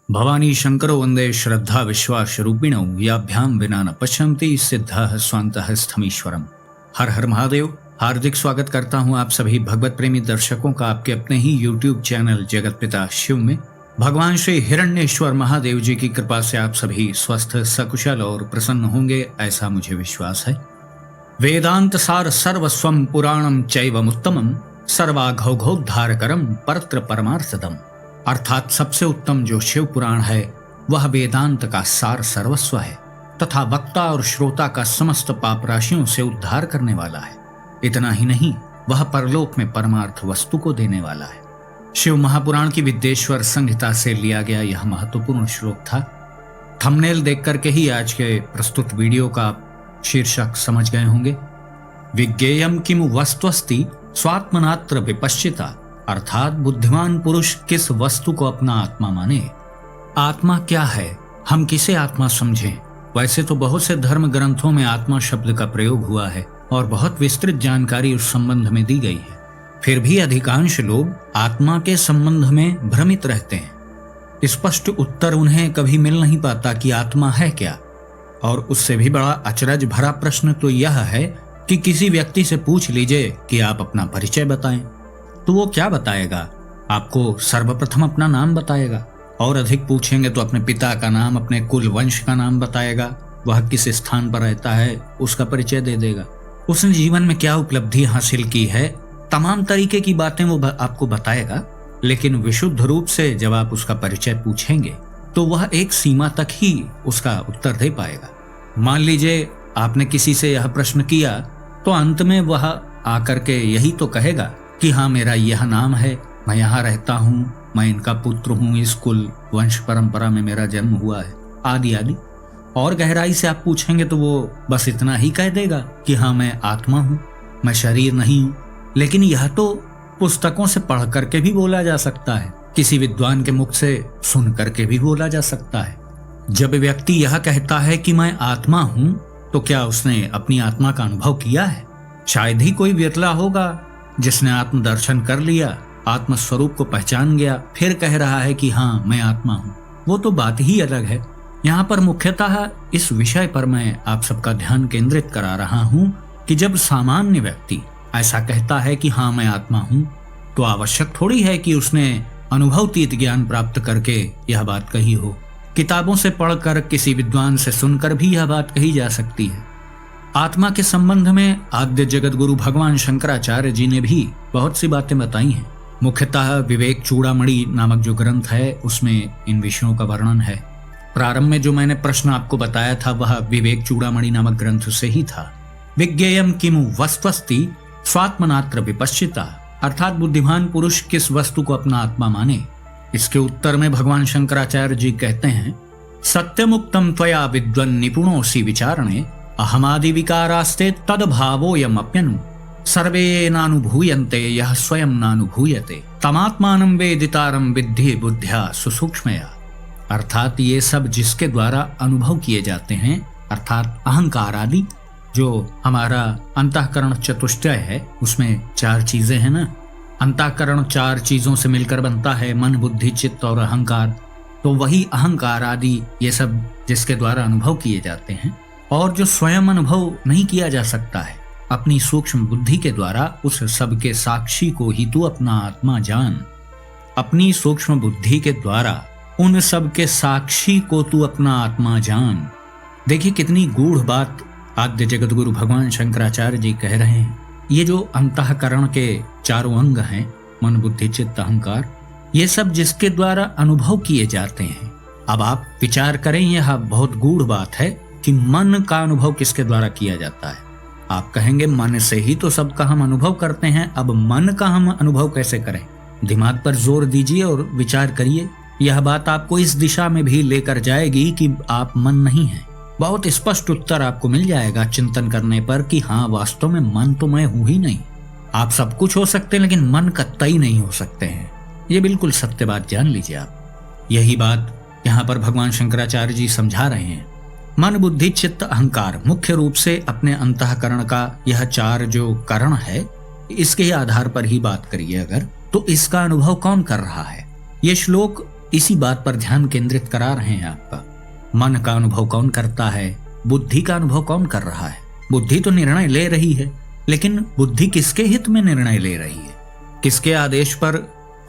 भवानी शंकरो वंदे श्रद्धा विश्वास रूपिणौ याभ्यां विना न पश्यन्ति सिद्धः स्वान्तः स्थमीश्वरम। हर हर महादेव। हार्दिक स्वागत करता हूं आप सभी भगवत प्रेमी दर्शकों का आपके अपने ही YouTube चैनल जगत पिता शिव में। भगवान श्री हिरण्येश्वर महादेव जी की कृपा से आप सभी स्वस्थ सकुशल और प्रसन्न होंगे, ऐसा मुझे विश्वास है। वेदांत सार सर्वस्वम पुराणम चैवमुत्तमम सर्वाघौघोद्धारकरम परत्र परमार्थदम। अर्थात सबसे उत्तम जो शिव पुराण है वह वेदांत का सार सर्वस्व है तथा वक्ता और श्रोता का समस्त पाप राशियों से उद्धार करने वाला है। इतना ही नहीं, वह परलोक में परमार्थ वस्तु को देने वाला है। शिव महापुराण की विद्येश्वर संहिता से लिया गया यह महत्वपूर्ण श्लोक था। थंबनेल देख करके ही आज के प्रस्तुत वीडियो का शीर्षक समझ गए होंगे। विज्ञेयम किमु वस्तुस्ति स्वात्मनात्र विपश्चिता, अर्थात बुद्धिमान पुरुष किस वस्तु को अपना आत्मा माने। आत्मा क्या है, हम किसे आत्मा समझें। वैसे तो बहुत से धर्म ग्रंथों में आत्मा शब्द का प्रयोग हुआ है और बहुत विस्तृत जानकारी उस संबंध में दी गई है। फिर भी अधिकांश लोग आत्मा के संबंध में भ्रमित रहते हैं। स्पष्ट उत्तर उन्हें कभी मिल नहीं पाता कि आत्मा है क्या। और उससे भी बड़ा अचरज भरा प्रश्न तो यह है कि किसी व्यक्ति से पूछ लीजिए कि आप अपना परिचय बताएं, तो वो क्या बताएगा। आपको सर्वप्रथम अपना नाम बताएगा और अधिक पूछेंगे तो अपने पिता का नाम, अपने कुल वंश का नाम बताएगा। वह किस स्थान पर रहता है उसका परिचय दे देगा। उसने जीवन में क्या उपलब्धि हासिल की है, तमाम तरीके की बातें वो आपको बताएगा। लेकिन विशुद्ध रूप से जब आप उसका परिचय पूछेंगे तो वह एक सीमा तक ही उसका उत्तर दे पाएगा। मान लीजिए आपने किसी से यह प्रश्न किया तो अंत में वह आकर के यही तो कहेगा कि हाँ, मेरा यह नाम है, मैं यहाँ रहता हूँ, मैं इनका पुत्र हूँ, इस कुल वंश परंपरा में मेरा जन्म हुआ है, आदि आदि। और गहराई से आप पूछेंगे तो वो बस इतना ही कह देगा कि हाँ, मैं आत्मा हूँ, मैं शरीर नहीं हूँ। लेकिन यह तो पुस्तकों से पढ़ करके भी बोला जा सकता है, किसी विद्वान के मुख से सुन करके भी बोला जा सकता है। जब व्यक्ति यह कहता है कि मैं आत्मा हूँ, तो क्या उसने अपनी आत्मा का अनुभव किया है? शायद ही कोई विरला होगा जिसने आत्मदर्शन कर लिया, आत्मस्वरूप को पहचान गया, फिर कह रहा है कि हाँ, मैं आत्मा हूँ। वो तो बात ही अलग है। यहाँ पर मुख्यतः इस विषय पर मैं आप सबका ध्यान केंद्रित करा रहा हूँ कि जब सामान्य व्यक्ति ऐसा कहता है कि हाँ, मैं आत्मा हूँ, तो आवश्यक थोड़ी है कि उसने अनुभवतीत ज्ञान प्राप्त करके यह बात कही हो। किताबों से पढ़कर, किसी विद्वान से सुनकर भी यह बात कही जा सकती है। आत्मा के संबंध में आद्य जगत गुरु भगवान शंकराचार्य जी ने भी बहुत सी बातें बताई हैं। मुख्यतः विवेक चूड़ामणि नामक जो ग्रंथ है उसमें इन विषयों का वर्णन है। प्रारंभ में जो मैंने प्रश्न आपको बताया था वह विवेक चूड़ामणि नामक ग्रंथ से ही था। विज्ञेयम किमु वस्तुस्ति स्वात्मनात्र विपश्चिता, अर्थात बुद्धिमान पुरुष किस वस्तु को अपना आत्मा माने। इसके उत्तर में भगवान शंकराचार्य जी कहते हैं, सत्यमुक्तम त्वया विद्वन् निपुणोऽसि विचारणे अहमादि विकारास्ते तद्भावोऽयमप्यनु सर्वे नानुभूयन्ते यः स्वयं नानुभूयते तमात्मानं वेदितारं विद्धि बुद्ध्या सुसूक्ष्मया। अर्थात ये सब जिसके द्वारा अनुभव किए जाते हैं, अर्थात अहंकार आदि, जो हमारा अंतःकरण चतुष्टय है उसमें चार चीजें हैं ना। अंतःकरण चार चीजों से मिलकर बनता है, मन, बुद्धि, चित्त और अहंकार। तो वही अहंकार आदि ये सब जिसके द्वारा अनुभव किए जाते हैं और जो स्वयं अनुभव नहीं किया जा सकता है, अपनी सूक्ष्म बुद्धि के द्वारा उस सब के साक्षी को ही तू अपना आत्मा जान। अपनी सूक्ष्म बुद्धि के द्वारा उन सब के साक्षी को तू अपना आत्मा जान। देखिए कितनी गूढ़ बात आद्य जगत गुरु भगवान शंकराचार्य जी कह रहे हैं। ये जो अंतःकरण के चारों अंग हैं, मन, बुद्धि, चित्त, अहंकार, ये सब जिसके द्वारा अनुभव किए जाते हैं। अब आप विचार करें, यह बहुत गूढ़ बात है कि मन का अनुभव किसके द्वारा किया जाता है। आप कहेंगे मन से ही तो सबका हम अनुभव करते हैं, अब मन का हम अनुभव कैसे करें? दिमाग पर जोर दीजिए और विचार करिए। यह बात आपको इस दिशा में भी लेकर जाएगी कि आप मन नहीं हैं। बहुत स्पष्ट उत्तर आपको मिल जाएगा चिंतन करने पर कि हाँ, वास्तव में मन तो मैं हूं ही नहीं। आप सब कुछ हो सकते हैं लेकिन मन कतई नहीं हो सकते हैं। ये बिल्कुल सत्य बात जान लीजिए आप। यही बात यहाँ पर भगवान शंकराचार्य जी समझा रहे हैं। मन, बुद्धि, चित्त, अहंकार मुख्य रूप से अपने अंतःकरण का यह चार जो कारण है, इसके आधार पर ही बात करिए अगर, तो इसका अनुभव कौन कर रहा है? ये श्लोक इसी बात पर ध्यान केंद्रित करा रहे हैं आपका। मन का अनुभव कौन करता है, बुद्धि का अनुभव कौन कर रहा है? बुद्धि तो निर्णय ले रही है, लेकिन बुद्धि किसके हित में निर्णय ले रही है, किसके आदेश पर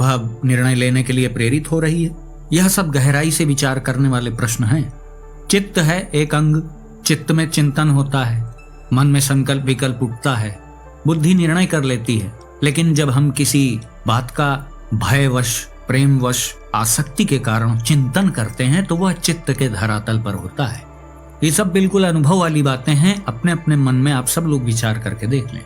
वह निर्णय लेने के लिए प्रेरित हो रही है? यह सब गहराई से विचार करने वाले प्रश्न हैं। चित्त है एक अंग, चित्त में चिंतन होता है, मन में संकल्प विकल्प उठता है, बुद्धि निर्णय कर लेती है। लेकिन जब हम किसी बात का भयवश, प्रेमवश, आसक्ति के कारण चिंतन करते हैं तो वह चित्त के धरातल पर होता है। ये सब बिल्कुल अनुभव वाली बातें हैं। अपने अपने मन में आप सब लोग विचार करके देख लें।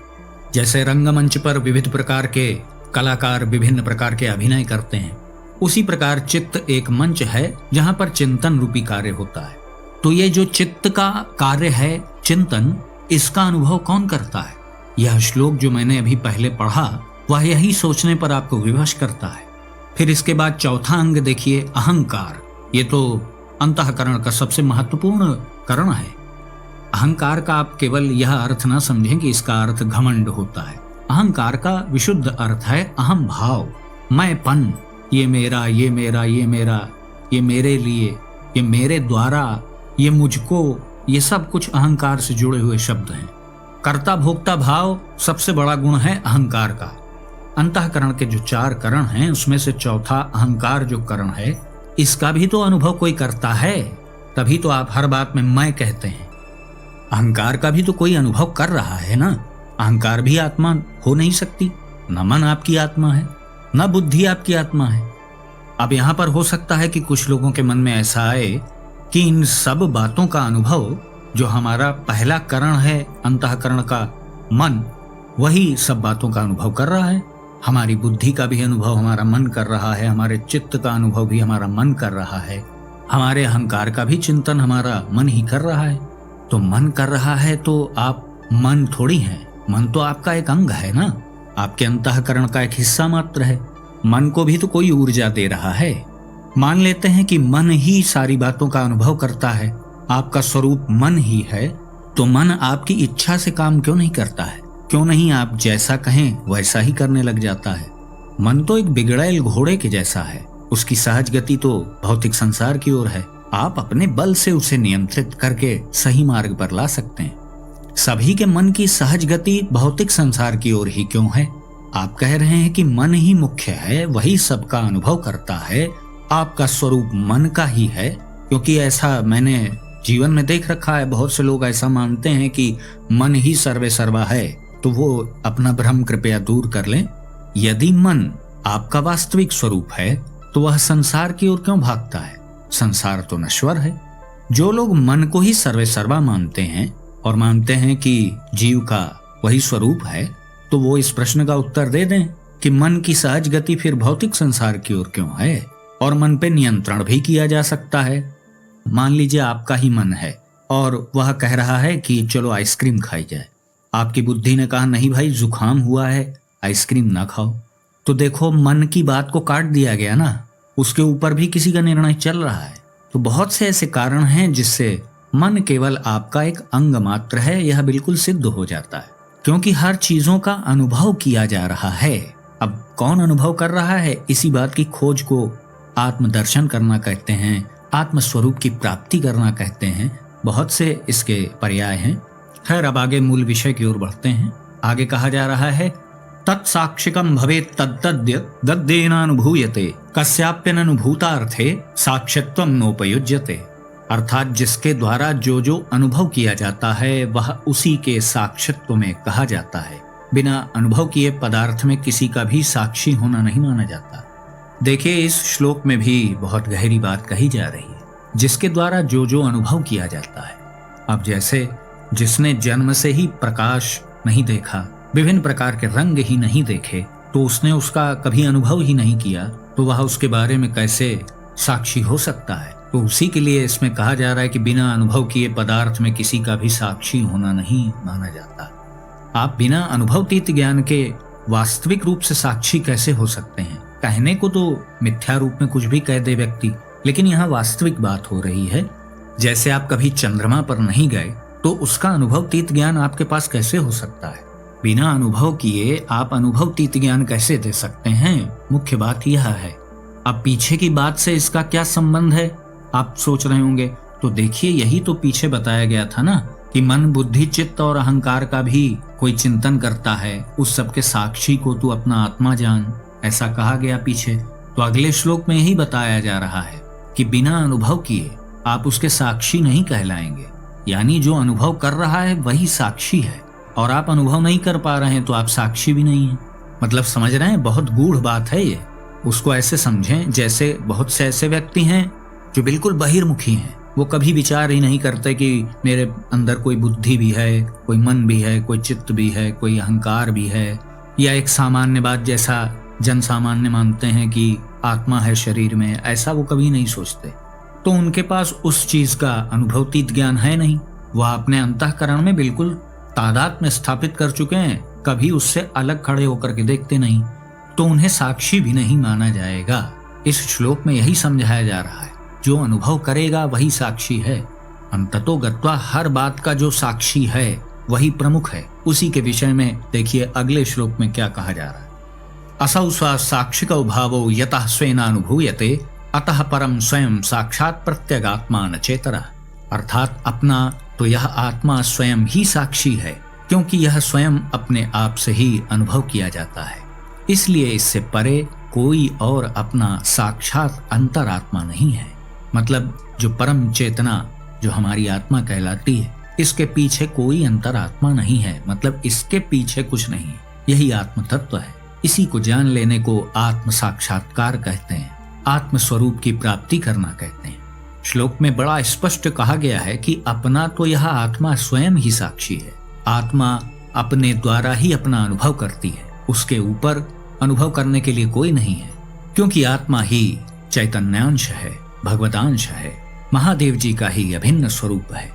जैसे रंगमंच पर विविध प्रकार के कलाकार विभिन्न प्रकार के अभिनय करते हैं, उसी प्रकार चित्त एक मंच है जहां पर चिंतन रूपी कार्य होता है। तो ये जो चित्त का कार्य है चिंतन, इसका अनुभव कौन करता है? यह श्लोक जो मैंने अभी पहले पढ़ा वह यही सोचने पर आपको विवश करता है। फिर इसके बाद चौथा अंग देखिए, अहंकार। ये तो अंतःकरण का सबसे महत्वपूर्ण करण है। अहंकार का आप केवल यह अर्थ ना समझें कि इसका अर्थ घमंड होता है। अहंकार का विशुद्ध अर्थ है अहम भाव, मैंपन। ये मेरा, ये मेरा, ये मेरा, ये मेरे लिए, ये मेरे द्वारा, ये मुझको, ये सब कुछ अहंकार से जुड़े हुए शब्द हैं। कर्ता भोक्ता भाव सबसे बड़ा गुण है अहंकार का। अंतःकरण के जो 4 करण हैं उसमें से चौथा अहंकार जो करण है, इसका भी तो अनुभव कोई करता है, तभी तो आप हर बात में मैं कहते हैं। अहंकार का भी तो कोई अनुभव कर रहा है ना। अहंकार भी आत्मा हो नहीं सकती, न मन आपकी आत्मा है, न बुद्धि आपकी आत्मा है। अब यहां पर हो सकता है कि कुछ लोगों के मन में ऐसा आए कि इन सब बातों का अनुभव जो हमारा पहला करण है अंतःकरण का मन, वही सब बातों का अनुभव कर रहा है। हमारी बुद्धि का भी अनुभव हमारा मन कर रहा है, हमारे चित्त का अनुभव भी हमारा मन कर रहा है, हमारे अहंकार का भी चिंतन हमारा मन ही कर रहा है। तो मन कर रहा है तो आप मन थोड़ी हैं, मन तो आपका एक अंग है ना, आपके अंतःकरण का एक हिस्सा मात्र है। मन को भी तो कोई ऊर्जा दे रहा है। मान लेते हैं कि मन ही सारी बातों का अनुभव करता है, आपका स्वरूप मन ही है, तो मन आपकी इच्छा से काम क्यों नहीं करता है? क्यों नहीं आप जैसा कहें वैसा ही करने लग जाता है? मन तो एक बिगड़ैल घोड़े के जैसा है, उसकी सहज गति तो भौतिक संसार की ओर है। आप अपने बल से उसे नियंत्रित करके सही मार्ग पर ला सकते हैं। सभी के मन की सहज गति भौतिक संसार की ओर ही क्यों है? आप कह रहे हैं कि मन ही मुख्य है, वही सबका अनुभव करता है, आपका स्वरूप मन का ही है। क्योंकि ऐसा मैंने जीवन में देख रखा है, बहुत से लोग ऐसा मानते हैं कि मन ही सर्वे सर्वा है। तो वो अपना भ्रम कृपया दूर कर लें। यदि मन आपका वास्तविक स्वरूप है तो वह संसार की ओर क्यों भागता है? संसार तो नश्वर है। जो लोग मन को ही सर्वे सर्वा मानते हैं और मानते हैं कि जीव का वही स्वरूप है, तो वो इस प्रश्न का उत्तर दे दें कि मन की सहज गति फिर भौतिक संसार की ओर क्यों है, और मन पे नियंत्रण भी किया जा सकता है। मान लीजिए आपका ही मन है और वह कह रहा है कि चलो आइसक्रीम खाई जाए। आपकी बुद्धि ने कहा नहीं भाई, जुकाम हुआ है, आइसक्रीम ना खाओ। तो देखो, मन की बात को काट दिया गया ना, उसके ऊपर भी किसी का निर्णय चल रहा है। तो बहुत से ऐसे कारण हैं जिससे मन केवल आपका एक अंग मात्र है, यह बिल्कुल सिद्ध हो जाता है। क्योंकि हर चीजों का अनुभव किया जा रहा है। अब कौन अनुभव कर रहा है, इसी बात की खोज को आत्मदर्शन करना कहते हैं, आत्मस्वरूप की प्राप्ति करना कहते हैं। बहुत से इसके पर्याय हैं। खैर, अब आगे मूल विषय की ओर बढ़ते हैं। आगे कहा जा रहा है, तत्साक्षिकम भवेत् तद्दद्य दद्देनानुभूयते कस्याप्यननुभूतार्थे साक्ष्यत्वं नोपयुज्यते। अर्थात जिसके द्वारा जो जो अनुभव किया जाता है वह उसी के साक्ष्यत्व में कहा जाता है। बिना अनुभव किए पदार्थ में किसी का भी साक्षी होना नहीं माना जाता। देखिए, इस श्लोक में भी बहुत गहरी बात कही जा रही है, जिसके द्वारा जो जो अनुभव किया जाता है। अब जैसे जिसने जन्म से ही प्रकाश नहीं देखा, विभिन्न प्रकार के रंग ही नहीं देखे, तो उसने उसका कभी अनुभव ही नहीं किया, तो वह उसके बारे में कैसे साक्षी हो सकता है? तो उसी के लिए इसमें कहा जा रहा है कि बिना अनुभव किए पदार्थ में किसी का भी साक्षी होना नहीं माना जाता। आप बिना अनुभवतीत ज्ञान के वास्तविक रूप से साक्षी कैसे हो सकते हैं? कहने को तो मिथ्या रूप में कुछ भी कह दे व्यक्ति, लेकिन यहाँ वास्तविक बात हो रही है। जैसे आप कभी चंद्रमा पर नहीं गए तो उसका अनुभवतीत ज्ञान आपके पास कैसे हो सकता है? बिना अनुभव किए आप अनुभवतीत ज्ञान कैसे दे सकते हैं? मुख्य बात यह है। अब पीछे की बात से इसका क्या संबंध है, आप सोच रहे होंगे। तो देखिए, यही तो पीछे बताया गया था ना कि मन, बुद्धि, चित्त और अहंकार का भी कोई चिंतन करता है, उस सबके साक्षी को तू अपना आत्मा जान, ऐसा कहा गया पीछे। तो अगले श्लोक में यही बताया जा रहा है कि बिना अनुभव किए आप उसके साक्षी नहीं कहलाएंगे। यानी जो अनुभव कर रहा है वही साक्षी है, और आप अनुभव नहीं कर पा रहे हैं तो आप साक्षी भी नहीं हैं। मतलब समझ रहे हैं, बहुत गूढ़ बात है ये। उसको ऐसे समझें जैसे बहुत से ऐसे व्यक्ति हैं जो बिल्कुल बहिर्मुखी हैं, वो कभी विचार ही नहीं करते कि मेरे अंदर कोई बुद्धि भी है, कोई मन भी है, कोई चित्त भी है, कोई अहंकार भी है, या एक सामान्य बात जैसा जन सामान्य मानते हैं कि आत्मा है शरीर में, ऐसा वो कभी नहीं सोचते। तो उनके पास उस चीज का अनुभवतीत ज्ञान है नहीं। वह अपने अंतःकरण में बिल्कुल तादाद में स्थापित कर चुके हैं, कभी उससे अलग खड़े होकर के देखते नहीं, तो उन्हें साक्षी भी नहीं माना जाएगा। इस श्लोक में यही समझाया जा रहा है, जो अनुभव करेगा वही साक्षी है। अंततो गत्वा हर बात का जो साक्षी है वही प्रमुख है। उसी के विषय में देखिए अगले श्लोक में क्या कहा जा रहा है। असौ स्व साक्षिकौ भावो यतः स्वेनानुभूयते अतः परम स्वयं साक्षात प्रत्यगात्मा न चेतरा। अर्थात अपना तो यह आत्मा स्वयं ही साक्षी है, क्योंकि यह स्वयं अपने आप से ही अनुभव किया जाता है। इसलिए इससे परे कोई और अपना साक्षात अंतरात्मा नहीं है। मतलब जो परम चेतना, जो हमारी आत्मा कहलाती है, इसके पीछे कोई अंतरात्मा नहीं है। मतलब इसके पीछे कुछ नहीं है, यही आत्म तत्व है। इसी को जान लेने को आत्म साक्षात्कार कहते हैं, आत्म स्वरूप की प्राप्ति करना कहते हैं। श्लोक में बड़ा स्पष्ट कहा गया है कि अपना तो यह आत्मा स्वयं ही साक्षी है। आत्मा अपने द्वारा ही अपना अनुभव करती है, उसके ऊपर अनुभव करने के लिए कोई नहीं है, क्योंकि आत्मा ही चैतन्यांश है, भगवतांश है, महादेव जी का ही अभिन्न स्वरूप है।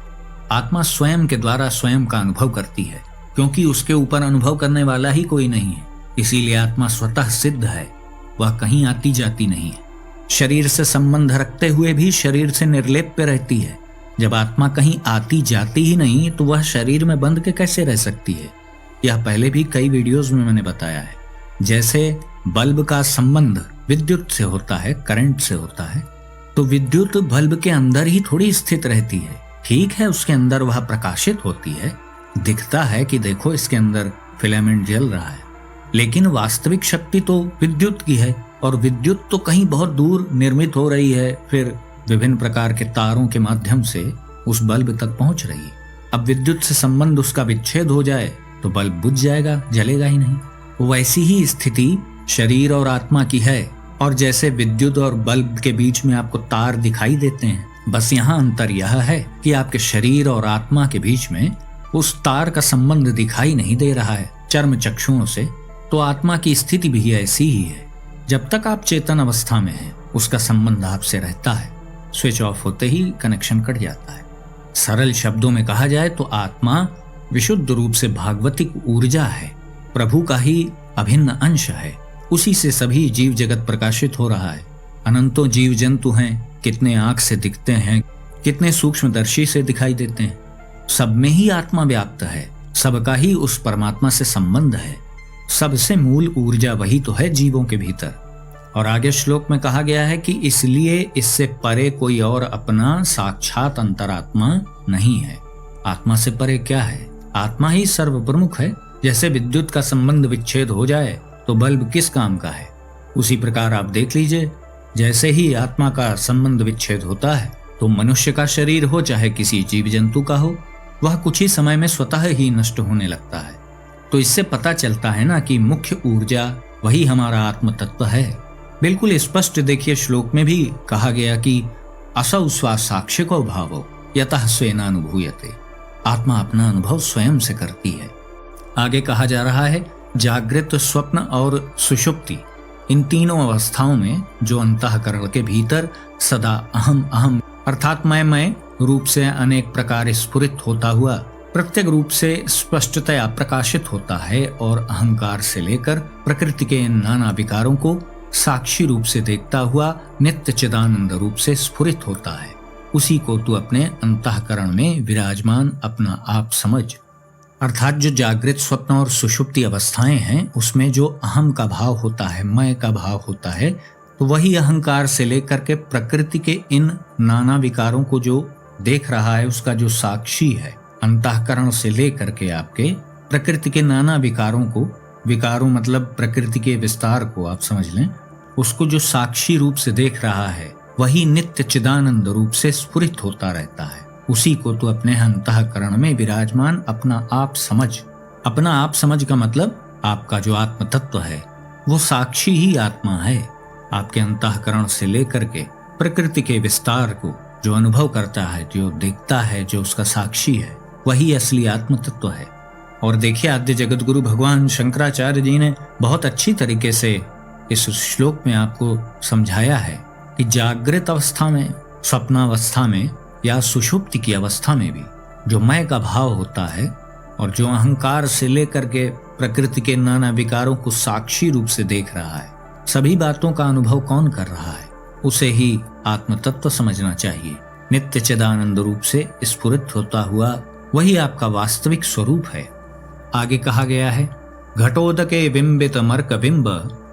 आत्मा स्वयं के द्वारा स्वयं का अनुभव करती है, क्योंकि उसके ऊपर अनुभव करने वाला ही कोई नहीं है। इसीलिए आत्मा स्वतः सिद्ध है, वह कहीं आती जाती नहीं है। शरीर से संबंध रखते हुए भी शरीर से निर्लेप्य रहती है। जब आत्मा कहीं आती जाती ही नहीं तो वह शरीर में बंध के कैसे रह सकती है। यह पहले भी कई वीडियोस में मैंने बताया है। जैसे बल्ब का संबंध विद्युत से होता है, करंट से होता है, तो विद्युत बल्ब के अंदर ही थोड़ी स्थित रहती है। ठीक है, उसके अंदर वह प्रकाशित होती है, दिखता है कि देखो इसके अंदर फिलामेंट जल रहा है, लेकिन वास्तविक शक्ति तो विद्युत की है, और विद्युत तो कहीं बहुत दूर निर्मित हो रही है, फिर विभिन्न प्रकार के तारों के माध्यम से उस बल्ब तक पहुंच रही है। अब विद्युत से संबंध उसका विच्छेद हो जाए तो बल्ब बुझ जाएगा, जलेगा ही नहीं। वैसी ही स्थिति शरीर और आत्मा की है। और जैसे विद्युत और बल्ब के बीच में आपको तार दिखाई देते हैं, बस यहाँ अंतर यह है कि आपके शरीर और आत्मा के बीच में उस तार का संबंध दिखाई नहीं दे रहा है चर्म चक्षुओं से। तो आत्मा की स्थिति भी ऐसी ही है। जब तक आप चेतन अवस्था में हैं, उसका संबंध आपसे रहता है, स्विच ऑफ होते ही कनेक्शन कट जाता है। सरल शब्दों में कहा जाए तो आत्मा विशुद्ध रूप से भागवतिक ऊर्जा है, प्रभु का ही अभिन्न अंश है। उसी से सभी जीव जगत प्रकाशित हो रहा है। अनंतों जीव जंतु हैं, कितने आंख से दिखते हैं, कितने सूक्ष्मदर्शी से दिखाई देते हैं, सब में ही आत्मा व्याप्त है, सबका ही उस परमात्मा से संबंध है। सबसे मूल ऊर्जा वही तो है जीवों के भीतर। और आगे श्लोक में कहा गया है कि इसलिए इससे परे कोई और अपना साक्षात अंतरात्मा नहीं है। आत्मा से परे क्या है? आत्मा ही सर्व प्रमुख है। जैसे विद्युत का संबंध विच्छेद हो जाए तो बल्ब किस काम का है, उसी प्रकार आप देख लीजिए, जैसे ही आत्मा का संबंध विच्छेद होता है तो मनुष्य का शरीर हो चाहे किसी जीव जंतु का हो, वह कुछ ही समय में स्वतः ही नष्ट होने लगता है। तो इससे पता चलता है ना कि मुख्य ऊर्जा वही हमारा आत्म तत्व है। बिल्कुल स्पष्ट देखिए, श्लोक में भी कहा गया कि असौ स्व साक्षिको भावो यतः स्वेनानुभूयते। आत्मा अपना अनुभव स्वयं से करती है। आगे कहा जा रहा है, जागृत, स्वप्न और सुषुप्ति, इन तीनों अवस्थाओं में जो अंतःकरण के भीतर सदा अहम अहम अर्थात मैं रूप से अनेक प्रकार स्फुरित होता हुआ प्रत्येक रूप से स्पष्टतया प्रकाशित होता है और अहंकार से लेकर प्रकृति के नाना विकारों को साक्षी रूप से देखता हुआ नित्य चिदानंद रूप से स्फुरित होता है, उसी को तू अपने अंतःकरण में विराजमान अपना आप समझ। अर्थात जो जागृत, स्वप्न और सुषुप्ति अवस्थाएं हैं, उसमें जो अहम का भाव होता है, मैं का भाव होता है, तो वही अहंकार से लेकर के प्रकृति के इन नाना विकारों को जो देख रहा है, उसका जो साक्षी है, अंतःकरण से लेकर के आपके प्रकृति के नाना विकारों को, विकारों मतलब प्रकृति के विस्तार को आप समझ लें, उसको जो साक्षी रूप से देख रहा है, वही नित्य चिदानंद रूप से स्फुरित होता रहता है। उसी को तो अपने अंतःकरण में विराजमान अपना आप समझ, अपना आप समझ का मतलब आपका जो आत्म तत्व है वो साक्षी ही आत्मा है। आपके अंतःकरण से लेकर के प्रकृति के विस्तार को जो अनुभव करता है, जो देखता है, जो उसका साक्षी है, वही असली आत्म तत्व है। और देखिए, आद्य जगत गुरु भगवान शंकराचार्य जी ने बहुत अच्छी तरीके से इस श्लोक में आपको समझाया है कि जागृत अवस्था में, स्वप्नावस्था में या सुषुप्ति की अवस्था में भी जो मैं का भाव होता है और जो अहंकार से लेकर के प्रकृति के नाना विकारों को साक्षी रूप से देख रहा है, सभी बातों का अनुभव कौन कर रहा है, उसे ही आत्म तत्व समझना चाहिए। नित्य चिदानंद रूप से स्फुरित होता हुआ वही आपका वास्तविक स्वरूप है। आगे कहा गया है, घटोदके बिंबित मर्क बिंब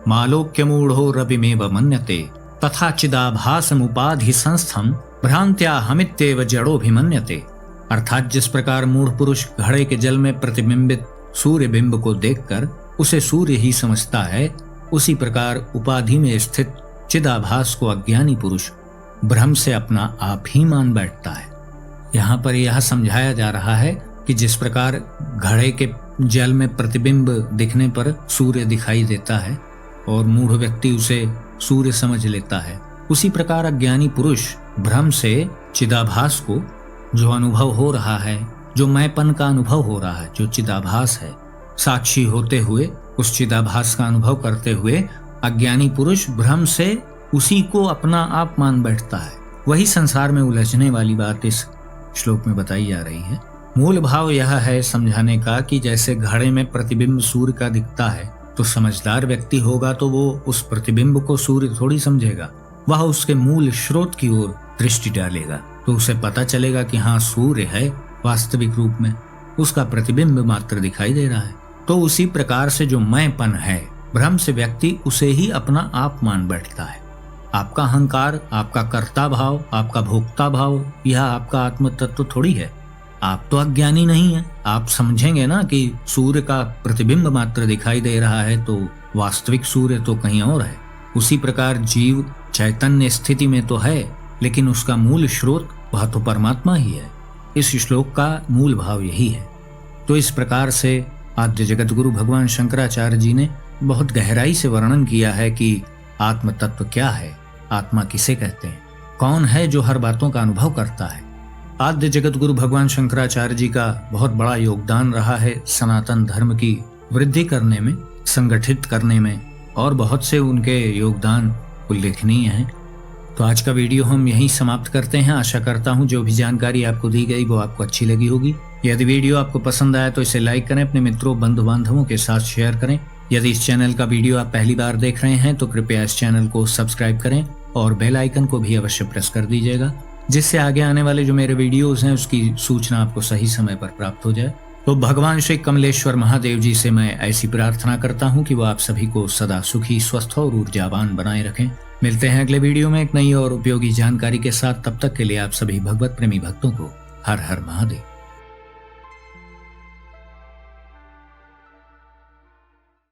मालोक्य मूढ़ो रविमेव मन्यते तथा चिदाभासमुपाधि संस्थम भ्रांत्या हमित्येव जड़ोभिमन्यते। अर्थात जिस प्रकार मूढ़ पुरुष घड़े के जल में प्रतिबिंबित सूर्य बिंब को देखकर उसे सूर्य ही समझता है, उसी प्रकार उपाधि में स्थित चिदाभास को अज्ञानी पुरुष भ्रम से अपना आप ही मान बैठता है। यहाँ पर यह समझाया जा रहा है कि जिस प्रकार घड़े के जल में प्रतिबिंब दिखने पर सूर्य दिखाई देता है और मूढ़ व्यक्ति उसे सूर्य समझ लेता है, उसी प्रकार अज्ञानी पुरुष भ्रम से चिदाभास को, जो अनुभव हो रहा है, जो मैंपन का अनुभव हो रहा है, जो चिदाभास है, साक्षी होते हुए उस चिदाभास का अनुभव करते हुए अज्ञानी पुरुष भ्रम से उसी को अपना आप मान बैठता है। वही संसार में उलझने वाली बात इस श्लोक में बताई जा रही है। मूल भाव यह है समझाने का कि जैसे घड़े में प्रतिबिंब सूर्य का दिखता है, तो समझदार व्यक्ति होगा तो वो उस प्रतिबिंब को सूर्य थोड़ी समझेगा, वह उसके मूल स्रोत की ओर दृष्टि डालेगा, तो उसे पता चलेगा कि हाँ, सूर्य है वास्तविक रूप में, उसका प्रतिबिंब मात्र दिखाई दे रहा है। तो उसी प्रकार से जो मैंपन है, भ्रम से व्यक्ति उसे ही अपना आप मान बैठता है। आपका अहंकार, आपका कर्ता भाव, आपका भोक्ता भाव, यह आपका आत्म तत्व थोड़ी है। आप तो अज्ञानी नहीं है। आप समझेंगे ना कि सूर्य का प्रतिबिंब मात्र दिखाई दे रहा है, तो वास्तविक सूर्य तो कहीं और है। उसी प्रकार जीव चैतन्य स्थिति में तो है, लेकिन उसका मूल स्रोत वह तो परमात्मा ही है। इस श्लोक का मूल भाव यही है। तो इस प्रकार से आद्य जगत गुरु भगवान शंकराचार्य जी ने बहुत गहराई से वर्णन किया है कि आत्म तत्व क्या है, आत्मा किसे कहते हैं, कौन है जो हर बातों का अनुभव करता है। आद्य जगत गुरु भगवान शंकराचार्य जी का बहुत बड़ा योगदान रहा है सनातन धर्म की वृद्धि करने में, संगठित करने में, और बहुत से उनके योगदान उल्लेखनीय हैं। तो आज का वीडियो हम यहीं समाप्त करते हैं। आशा करता हूँ जो भी जानकारी आपको दी गई वो आपको अच्छी लगी होगी। यदि वीडियो आपको पसंद आया तो इसे लाइक करें, अपने मित्रों बंधु बांधवों के साथ शेयर करें। यदि इस चैनल का वीडियो आप पहली बार देख रहे हैं तो कृपया इस चैनल को सब्सक्राइब करें और बेल आइकन को भी अवश्य प्रेस कर दीजिएगा, जिससे आगे आने वाले जो मेरे वीडियोस हैं उसकी सूचना आपको सही समय पर प्राप्त हो जाए। तो भगवान श्री कमलेश्वर महादेव जी से मैं ऐसी प्रार्थना करता हूँ कि वो आप सभी को सदा सुखी, स्वस्थ और ऊर्जावान बनाए रखें। मिलते हैं अगले वीडियो में एक नई और उपयोगी जानकारी के साथ। तब तक के लिए आप सभी भगवत प्रेमी भक्तों को हर हर महादेव।